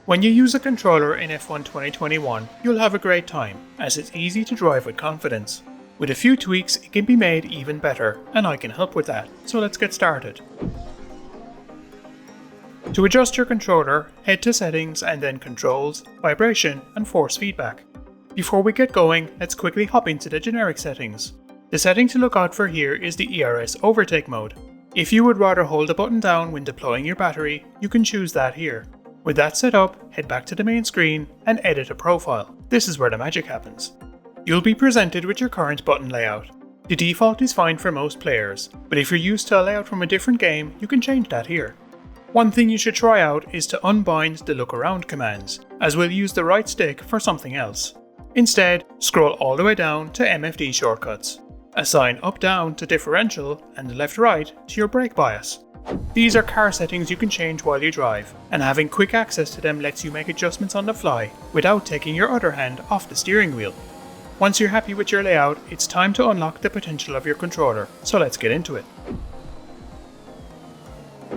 When you use a controller in F1 2021, you'll have a great time, as it's easy to drive with confidence. With a few tweaks, it can be made even better, and I can help with that, so let's get started. To adjust your controller, head to Settings and then Controls, Vibration and Force Feedback. Before we get going, let's quickly hop into the generic settings. The setting to look out for here is the ERS Overtake mode. If you would rather hold the button down when deploying your battery, you can choose that here. With that set up, head back to the main screen and edit a profile. This is where the magic happens. You'll be presented with your current button layout. The default is fine for most players, but if you're used to a layout from a different game, you can change that here. One thing you should try out is to unbind the look around commands, as we'll use the right stick for something else. Instead, scroll all the way down to MFD shortcuts. Assign up-down to differential and left-right to your brake bias. These are car settings you can change while you drive, and having quick access to them lets you make adjustments on the fly without taking your other hand off the steering wheel. Once you're happy with your layout, it's time to unlock the potential of your controller, so let's get into it.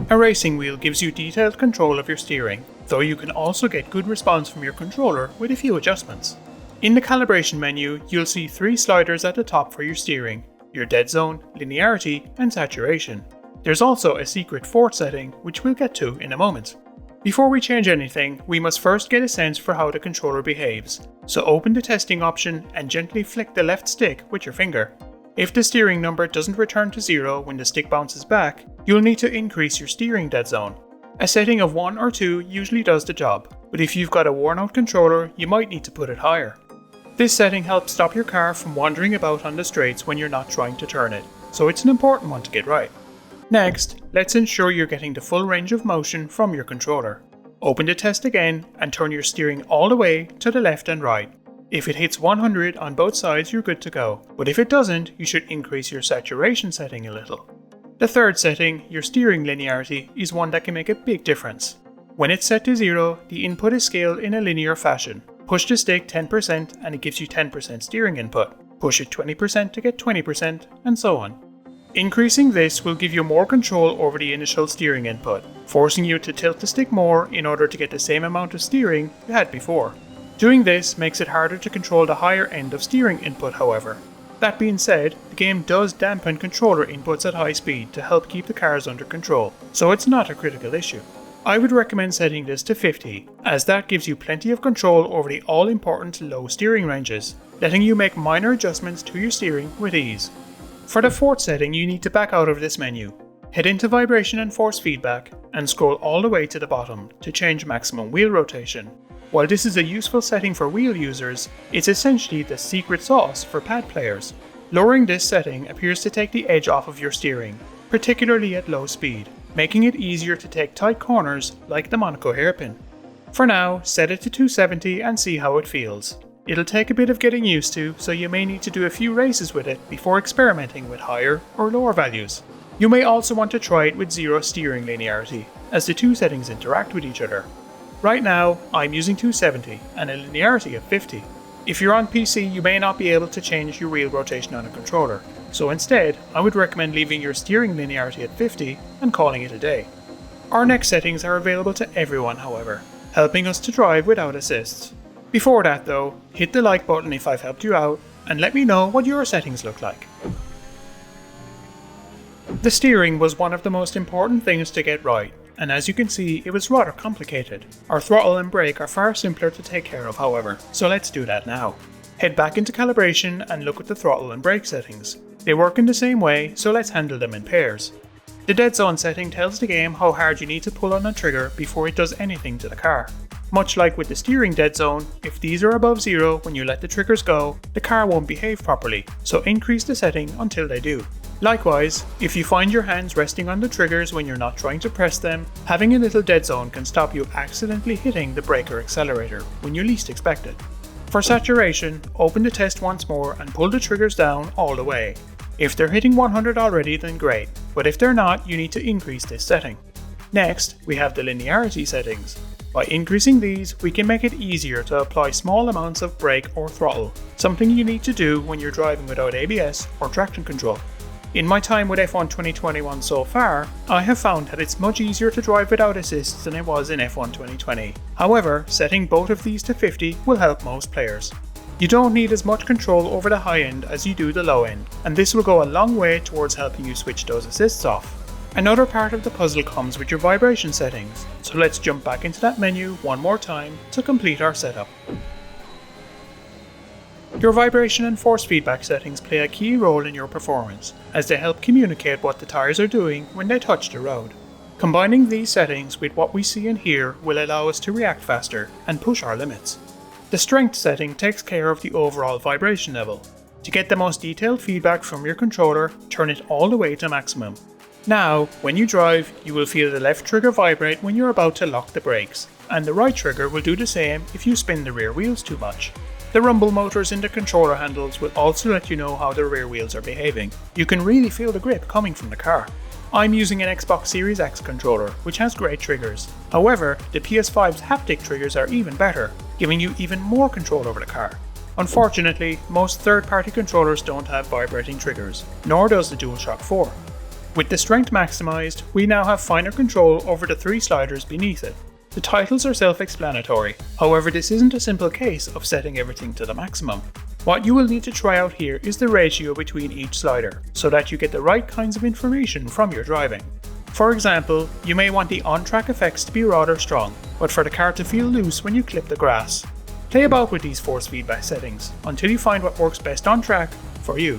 A racing wheel gives you detailed control of your steering, though you can also get good response from your controller with a few adjustments. In the calibration menu, you'll see 3 sliders at the top for your steering: your dead zone, linearity, and saturation. There's also a secret fourth setting, which we'll get to in a moment. Before we change anything, we must first get a sense for how the controller behaves, so open the testing option and gently flick the left stick with your finger. If the steering number doesn't return to 0 when the stick bounces back, you'll need to increase your steering dead zone. A setting of 1 or 2 usually does the job, but if you've got a worn out controller, you might need to put it higher. This setting helps stop your car from wandering about on the straights when you're not trying to turn it, so it's an important one to get right. Next, let's ensure you're getting the full range of motion from your controller. Open the test again and turn your steering all the way to the left and right. If it hits 100 on both sides, you're good to go, but if it doesn't, you should increase your saturation setting a little. The third setting, your steering linearity, is one that can make a big difference. When it's set to 0, the input is scaled in a linear fashion. Push the stick 10% and it gives you 10% steering input. Push it 20% to get 20%, and so on. Increasing this will give you more control over the initial steering input, forcing you to tilt the stick more in order to get the same amount of steering you had before. Doing this makes it harder to control the higher end of steering input, however. That being said, the game does dampen controller inputs at high speed to help keep the cars under control, so it's not a critical issue. I would recommend setting this to 50, as that gives you plenty of control over the all-important low steering ranges, letting you make minor adjustments to your steering with ease. For the fourth setting, you need to back out of this menu. Head into Vibration and Force Feedback and scroll all the way to the bottom to change maximum wheel rotation. While this is a useful setting for wheel users, it's essentially the secret sauce for pad players. Lowering this setting appears to take the edge off of your steering, particularly at low speed, making it easier to take tight corners like the Monaco hairpin. For now, set it to 270 and see how it feels. It'll take a bit of getting used to, so you may need to do a few races with it before experimenting with higher or lower values. You may also want to try it with 0 steering linearity, as the two settings interact with each other. Right now, I'm using 270 and a linearity of 50. If you're on PC, you may not be able to change your wheel rotation on a controller, so instead, I would recommend leaving your steering linearity at 50 and calling it a day. Our next settings are available to everyone, however, helping us to drive without assists. Before that though, hit the like button if I've helped you out, and let me know what your settings look like. The steering was one of the most important things to get right, and as you can see, it was rather complicated. Our throttle and brake are far simpler to take care of, however, so let's do that now. Head back into calibration and look at the throttle and brake settings. They work in the same way, so let's handle them in pairs. The dead zone setting tells the game how hard you need to pull on a trigger before it does anything to the car. Much like with the steering dead zone, if these are above 0 when you let the triggers go, the car won't behave properly, so increase the setting until they do. Likewise, if you find your hands resting on the triggers when you're not trying to press them, having a little dead zone can stop you accidentally hitting the brake or accelerator when you least expect it. For saturation, open the test once more and pull the triggers down all the way. If they're hitting 100 already, then great, but if they're not, you need to increase this setting. Next, we have the linearity settings. By increasing these, we can make it easier to apply small amounts of brake or throttle, something you need to do when you're driving without ABS or traction control. In my time with F1 2021 so far, I have found that it's much easier to drive without assists than it was in F1 2020. However, setting both of these to 50 will help most players. You don't need as much control over the high end as you do the low end, and this will go a long way towards helping you switch those assists off. Another part of the puzzle comes with your vibration settings, so let's jump back into that menu one more time to complete our setup. Your vibration and force feedback settings play a key role in your performance, as they help communicate what the tyres are doing when they touch the road. Combining these settings with what we see and hear will allow us to react faster and push our limits. The strength setting takes care of the overall vibration level. To get the most detailed feedback from your controller, turn it all the way to maximum. Now, when you drive, you will feel the left trigger vibrate when you're about to lock the brakes, and the right trigger will do the same if you spin the rear wheels too much. The rumble motors in the controller handles will also let you know how the rear wheels are behaving. You can really feel the grip coming from the car. I'm using an Xbox Series X controller, which has great triggers. However, the PS5's haptic triggers are even better, giving you even more control over the car. Unfortunately, most third-party controllers don't have vibrating triggers, nor does the DualShock 4. With the strength maximized, we now have finer control over the 3 sliders beneath it. The titles are self-explanatory, however this isn't a simple case of setting everything to the maximum. What you will need to try out here is the ratio between each slider, so that you get the right kinds of information from your driving. For example, you may want the on-track effects to be rather strong, but for the car to feel loose when you clip the grass. Play about with these force feedback settings until you find what works best on track for you.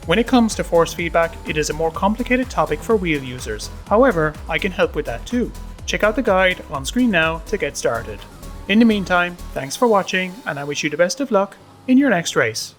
When it comes to force feedback, it is a more complicated topic for wheel users, however, I can help with that too. Check out the guide on screen now to get started. In the meantime, thanks for watching and I wish you the best of luck in your next race.